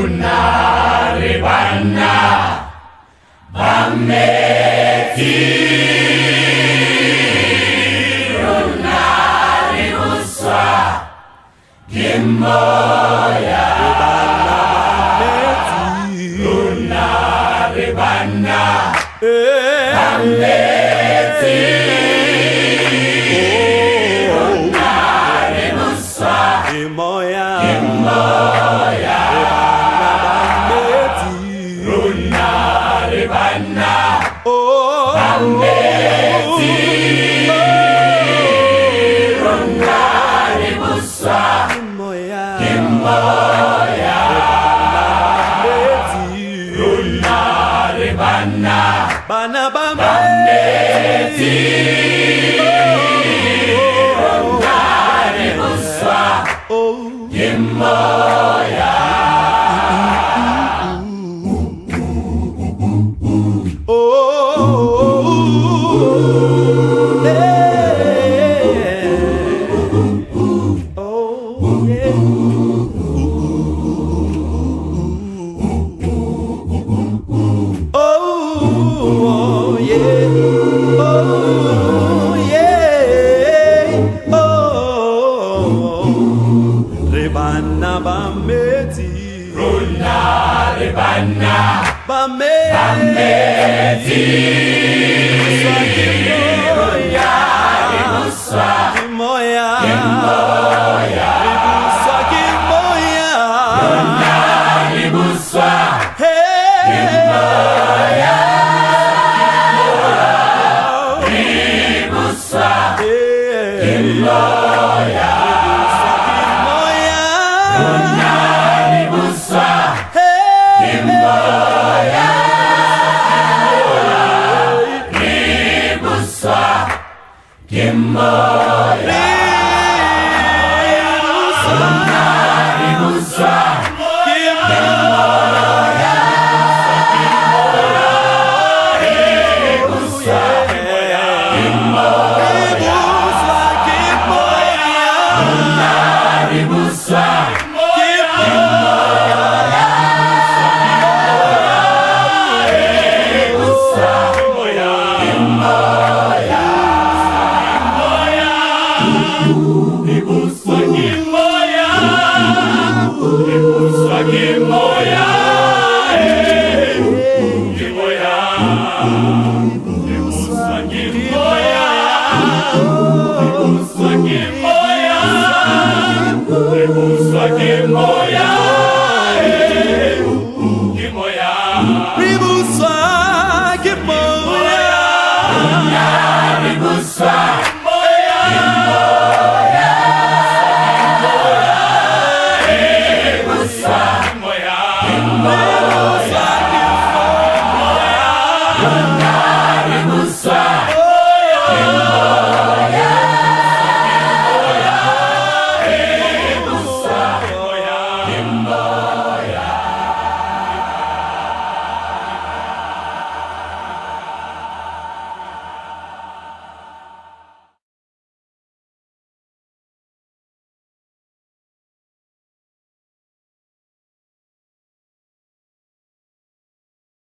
Rona le bana ba metsi, Rona le boswa ke moya. Rona le bana ba metsi, Rona le boswa ke moya. Rona le bana ba metsi, Rona le boswa ke moya. Rona le bana ba metsi, Rona le boswa ke moya. Rona le bana ba metsi, Rona le boswa ke moya. Rona le boswa ke moya. Le boswa ke moya. Rona le boswa ke moya. Le boswa ke moya. Rona le boswa ke moya. Le boswa ke moya. Rona le boswa que moya.